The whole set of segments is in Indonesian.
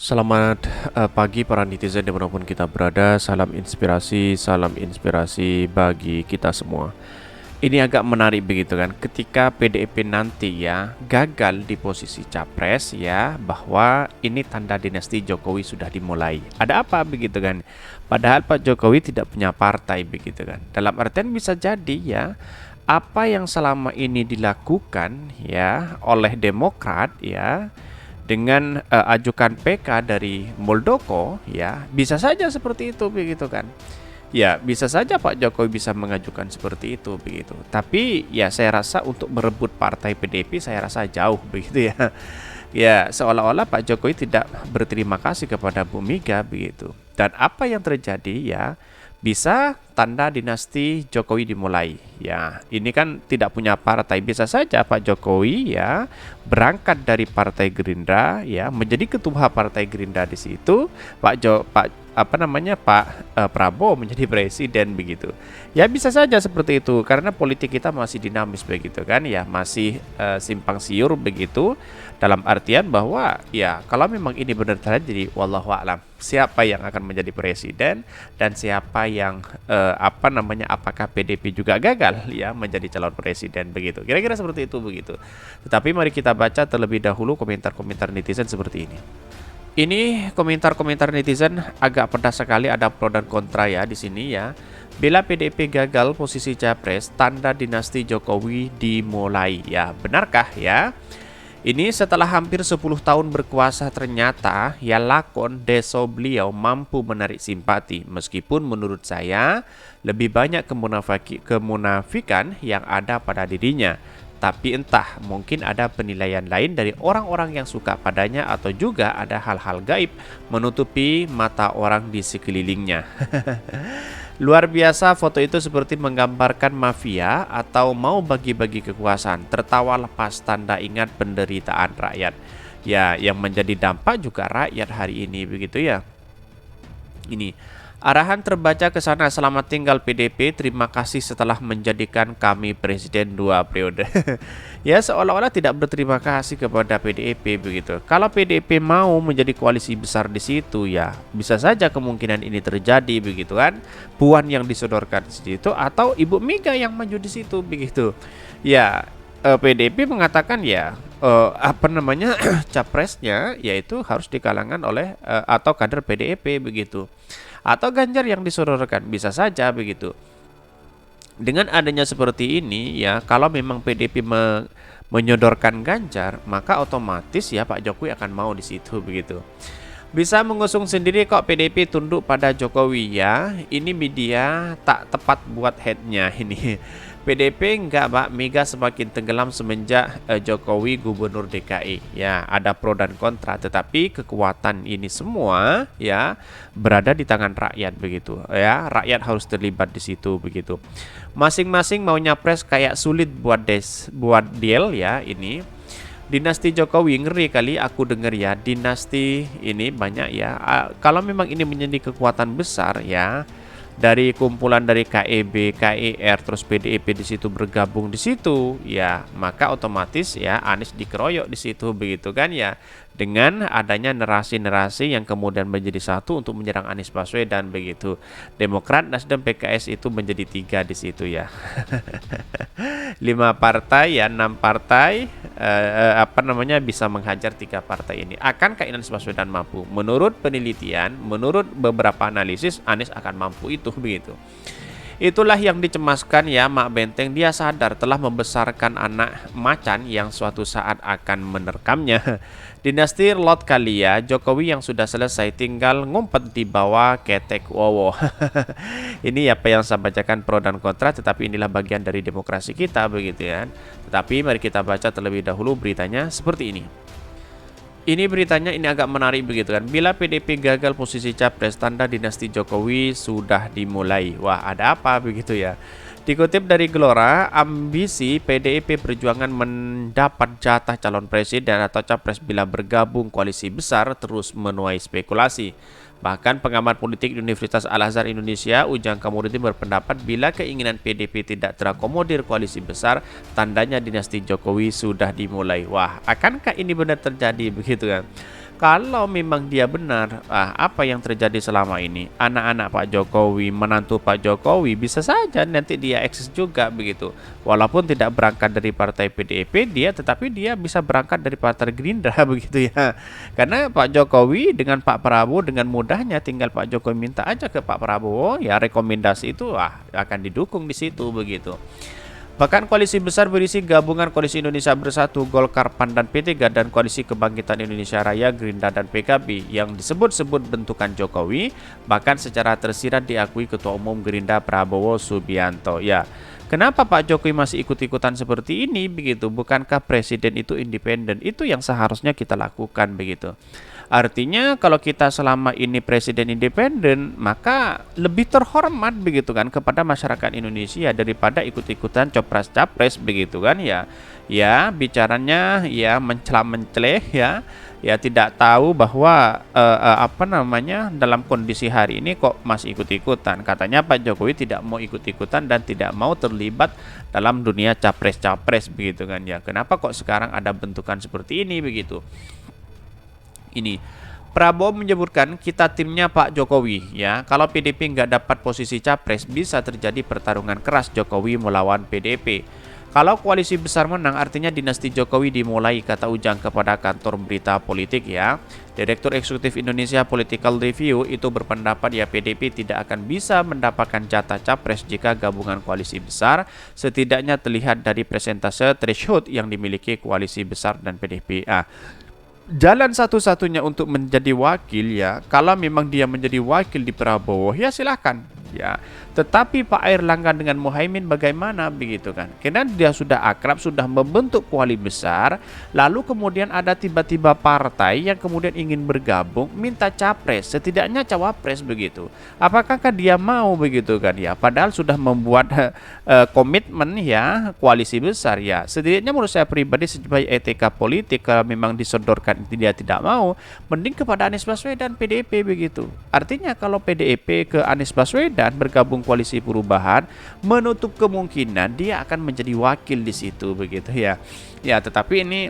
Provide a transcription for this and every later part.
Selamat pagi para netizen dimanapun kita berada. Salam inspirasi bagi kita semua. Ini agak menarik begitu kan, ketika PDIP nanti ya gagal di posisi capres ya, bahwa ini tanda dinasti Jokowi sudah dimulai. Ada apa begitu kan? Padahal Pak Jokowi tidak punya partai begitu kan. Dalam artian bisa jadi ya, apa yang selama ini dilakukan ya oleh Demokrat ya dengan ajukan PK dari Muldoko ya, bisa saja seperti itu begitu kan. Ya, bisa saja Pak Jokowi bisa mengajukan seperti itu begitu. Tapi ya saya rasa untuk merebut partai PDIP saya rasa jauh begitu ya. Ya, seolah-olah Pak Jokowi tidak berterima kasih kepada Bu Mega begitu. Dan apa yang terjadi ya, bisa tanda dinasti Jokowi dimulai. Ya, ini kan tidak punya partai. Bisa saja Pak Jokowi ya berangkat dari Partai Gerindra ya menjadi ketua Partai Gerindra di situ. Pak Prabowo menjadi presiden begitu. Ya bisa saja seperti itu karena politik kita masih dinamis begitu kan ya, masih simpang siur begitu, dalam artian bahwa ya kalau memang ini benar terjadi wallahu a'lam siapa yang akan menjadi presiden dan siapa yang apakah PDP juga gagal ya menjadi calon presiden begitu. Kira-kira seperti itu begitu. Tetapi mari kita baca terlebih dahulu komentar-komentar netizen seperti ini. Ini komentar-komentar netizen agak pedas sekali, ada pro dan kontra ya di sini ya. Bila PDIP gagal posisi capres, tanda dinasti Jokowi dimulai. Ya, benarkah ya? Ini setelah hampir 10 tahun berkuasa ternyata ya lakon deso beliau mampu menarik simpati. Meskipun menurut saya lebih banyak kemunafikan yang ada pada dirinya. Tapi entah, mungkin ada penilaian lain dari orang-orang yang suka padanya atau juga ada hal-hal gaib menutupi mata orang di sekelilingnya. Luar biasa, foto itu seperti menggambarkan mafia atau mau bagi-bagi kekuasaan. Tertawa lepas tanda ingat penderitaan rakyat. Ya, yang menjadi dampak juga rakyat hari ini begitu ya. Ini arahan terbaca ke sana, selamat tinggal PDP, terima kasih setelah menjadikan kami presiden 2 periode. Ya seolah-olah tidak berterima kasih kepada PDIP begitu. Kalau PDIP mau menjadi koalisi besar di situ ya, bisa saja kemungkinan ini terjadi begitu kan. Puan yang disodorkan di situ atau Ibu Mega yang maju di situ begitu. Ya, PDIP mengatakan ya capresnya yaitu harus di kalangan oleh atau kader PDIP begitu. Atau Ganjar yang disodorkan, bisa saja begitu. Dengan adanya seperti ini ya, kalau memang PDIP menyodorkan Ganjar, maka otomatis ya Pak Jokowi akan mau di situ begitu. Bisa mengusung sendiri kok PDIP tunduk pada Jokowi ya. Ini media tak tepat buat headnya ini. PDIP enggak Pak, Mega semakin tenggelam semenjak Jokowi gubernur DKI. Ya, ada pro dan kontra, tetapi kekuatan ini semua ya berada di tangan rakyat begitu. Ya, rakyat harus terlibat di situ begitu. Masing-masing mau nyapres kayak sulit buat deal ya ini. Dinasti Jokowi ngeri kali aku dengar ya, dinasti ini banyak ya. Kalau memang ini menjadi kekuatan besar ya, dari kumpulan dari KEB, KER, terus PDIP di situ bergabung di situ, ya maka otomatis ya Anies dikeroyok di situ begitu kan ya, dengan adanya narasi-narasi yang kemudian menjadi satu untuk menyerang Anies Baswedan begitu. Demokrat, Nasdem, PKS itu menjadi 3 di situ ya. 5 partai ya, 6 partai bisa menghajar 3 partai ini. Akankah Anies Baswedan mampu? Menurut penelitian, menurut beberapa analisis, Anies akan mampu itu begitu. Itulah yang dicemaskan ya Mak Benteng. Dia sadar telah membesarkan anak macan yang suatu saat akan menerkamnya. Dinasti Lot kali ya, Jokowi yang sudah selesai tinggal ngumpet di bawah ketek wowo. Ini apa yang saya bacakan pro dan kontra, tetapi inilah bagian dari demokrasi kita begitu ya. Tetapi mari kita baca terlebih dahulu beritanya seperti ini. Ini beritanya ini agak menarik begitu kan. Bila PDIP gagal posisi capres, tanda dinasti Jokowi sudah dimulai. Wah, ada apa begitu ya? Dikutip dari Gelora, ambisi PDIP Perjuangan mendapat jatah calon presiden atau capres bila bergabung koalisi besar terus menuai spekulasi. Bahkan pengamat politik Universitas Al-Azhar Indonesia, Ujang Kamurudin berpendapat bila keinginan PDIP tidak terakomodir koalisi besar, tandanya dinasti Jokowi sudah dimulai. Wah, akankah ini benar terjadi begitu kan? Kalau memang dia benar, apa yang terjadi selama ini? Anak-anak Pak Jokowi, menantu Pak Jokowi, bisa saja nanti dia eksis juga begitu. Walaupun tidak berangkat dari partai PDIP, tetapi dia bisa berangkat dari partai Gerindra begitu ya. Karena Pak Jokowi dengan Pak Prabowo dengan mudahnya tinggal Pak Jokowi minta aja ke Pak Prabowo, ya rekomendasi itu akan didukung di situ begitu. Bahkan koalisi besar berisi gabungan Koalisi Indonesia Bersatu, Golkar, PAN, dan P3 dan Koalisi Kebangkitan Indonesia Raya, Gerindra, dan PKB yang disebut-sebut bentukan Jokowi, bahkan secara tersirat diakui Ketua Umum Gerindra Prabowo Subianto. Ya, kenapa Pak Jokowi masih ikut-ikutan seperti ini begitu? Bukankah presiden itu independen? Itu yang seharusnya kita lakukan begitu. Artinya kalau kita selama ini presiden independen, maka lebih terhormat begitu kan kepada masyarakat Indonesia daripada ikut-ikutan copras-capres begitu kan ya. Ya, bicaranya ya mencela-menceleh ya. Ya tidak tahu bahwa dalam kondisi hari ini kok masih ikut-ikutan. Katanya Pak Jokowi tidak mau ikut-ikutan dan tidak mau terlibat dalam dunia capres-capres begitu kan ya. Kenapa kok sekarang ada bentukan seperti ini begitu? Ini Prabowo menyebutkan kita timnya Pak Jokowi ya. Kalau PDIP nggak dapat posisi capres bisa terjadi pertarungan keras Jokowi melawan PDIP. Kalau koalisi besar menang artinya dinasti Jokowi dimulai, kata Ujang kepada kantor berita politik ya. Direktur Eksekutif Indonesia Political Review itu berpendapat ya PDIP tidak akan bisa mendapatkan jatah capres jika gabungan koalisi besar, setidaknya terlihat dari persentase threshold yang dimiliki koalisi besar dan PDIP. Jalan satu-satunya untuk menjadi wakil ya, kalau memang dia menjadi wakil di Prabowo ya silahkan ya. Tetapi Pak Airlangga dengan Muhaimin bagaimana begitu kan? Karena dia sudah akrab, sudah membentuk koalisi besar, lalu kemudian ada tiba-tiba partai yang kemudian ingin bergabung minta capres, setidaknya cawapres begitu. Apakah dia mau begitu kan ya? Padahal sudah membuat komitmen ya koalisi besar ya. Setidaknya menurut saya pribadi sebagai etika politik kalau memang disodorkan dia tidak mau, mending kepada Anies Baswedan PDIP begitu. Artinya kalau PDIP ke Anies Baswedan bergabung koalisi perubahan, menutup kemungkinan dia akan menjadi wakil di situ begitu ya. Ya, tetapi ini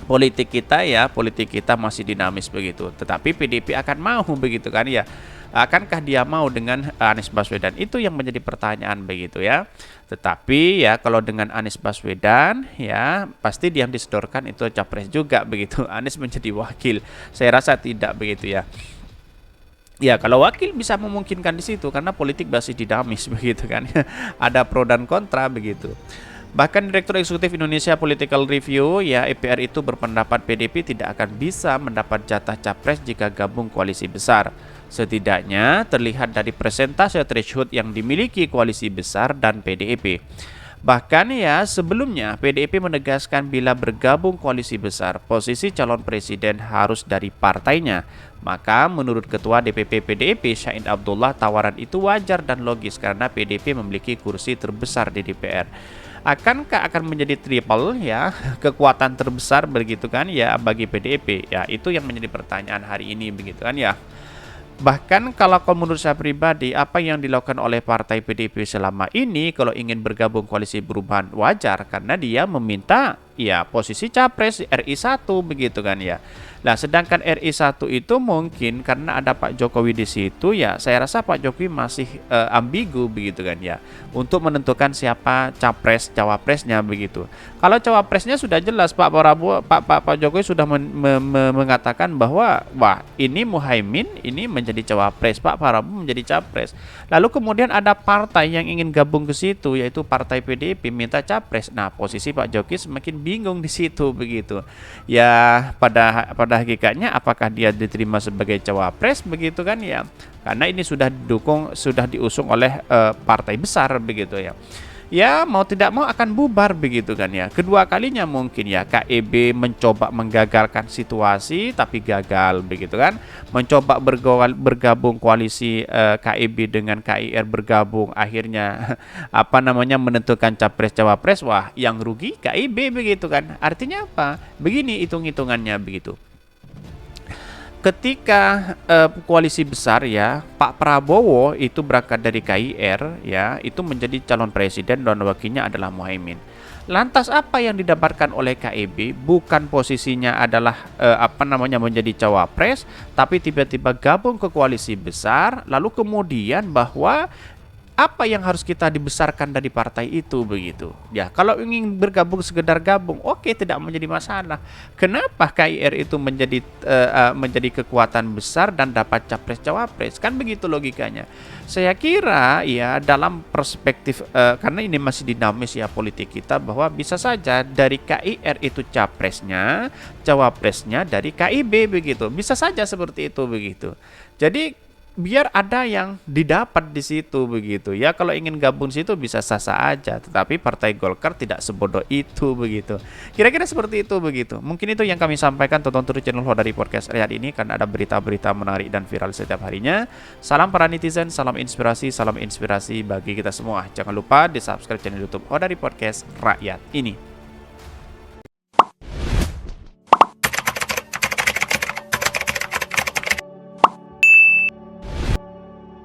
politik kita masih dinamis begitu. Tetapi PDIP akan mau begitu kan ya. Akankah dia mau dengan Anies Baswedan? Itu yang menjadi pertanyaan begitu ya. Tetapi ya kalau dengan Anies Baswedan ya pasti dia disodorkan itu capres juga begitu. Anies menjadi wakil. Saya rasa tidak begitu ya. Ya, kalau wakil bisa memungkinkan di situ karena politik masih dinamis begitu kan. Ada pro dan kontra begitu. Bahkan Direktur Eksekutif Indonesia Political Review ya EPR itu berpendapat PDIP tidak akan bisa mendapat jatah capres jika gabung koalisi besar. Setidaknya terlihat dari persentase threshold yang dimiliki koalisi besar dan PDIP. Bahkan ya sebelumnya PDIP menegaskan bila bergabung koalisi besar, posisi calon presiden harus dari partainya. Maka menurut Ketua DPP PDIP Syahid Abdullah, tawaran itu wajar dan logis karena PDIP memiliki kursi terbesar di DPR. Akankah akan menjadi triple ya kekuatan terbesar begitu kan ya bagi PDIP? Ya itu yang menjadi pertanyaan hari ini begitu kan ya. Bahkan kalau menurut saya pribadi, apa yang dilakukan oleh partai PDIP selama ini kalau ingin bergabung koalisi perubahan wajar karena dia meminta ya posisi capres RI 1 begitu kan ya. Nah, sedangkan RI 1 itu mungkin karena ada Pak Jokowi di situ ya, saya rasa Pak Jokowi masih ambigu begitu kan ya untuk menentukan siapa capres cawapresnya begitu. Kalau cawapresnya sudah jelas Pak Prabowo, Pak Jokowi sudah mengatakan bahwa wah, ini Muhaimin ini menjadi cawapres, Pak Prabowo menjadi capres. Lalu kemudian ada partai yang ingin gabung ke situ yaitu Partai PDIP minta capres. Nah, posisi Pak Jokowi semakin bingung di situ begitu. Ya, pada hakikatnya apakah dia diterima sebagai cawapres begitu kan ya, karena ini sudah diusung oleh partai besar begitu ya. Ya mau tidak mau akan bubar begitu kan ya. Kedua kalinya mungkin ya KIB mencoba menggagalkan situasi tapi gagal begitu kan. Mencoba bergabung koalisi KIB dengan KIR bergabung, akhirnya menentukan capres cawapres, wah yang rugi KIB begitu kan. Artinya apa? Begini hitung-hitungannya begitu. ketika koalisi besar ya, Pak Prabowo itu berangkat dari KIR ya, itu menjadi calon presiden dan wakilnya adalah Muhaimin. Lantas apa yang didapatkan oleh KIB bukan posisinya adalah menjadi cawapres, tapi tiba-tiba gabung ke koalisi besar, lalu kemudian bahwa apa yang harus kita dibesarkan dari partai itu begitu ya. Kalau ingin bergabung sekedar gabung, oke, tidak menjadi masalah. Kenapa KIR itu menjadi kekuatan besar dan dapat capres cawapres, kan begitu logikanya. Saya kira ya, dalam perspektif karena ini masih dinamis ya politik kita, bahwa bisa saja dari KIR itu capresnya, cawapresnya dari KIB begitu, bisa saja seperti itu begitu. Jadi biar ada yang didapat di situ begitu ya. Kalau ingin gabung situ bisa sah-sah aja, tetapi Partai Golkar tidak sebodoh itu begitu. Kira-kira seperti itu begitu. Mungkin itu yang kami sampaikan. Tonton terus channel Hodari Podcast hari ini karena ada berita-berita menarik dan viral setiap harinya. Salam para netizen, salam inspirasi bagi kita semua. Jangan lupa di subscribe channel YouTube Hodari Podcast Rakyat ini.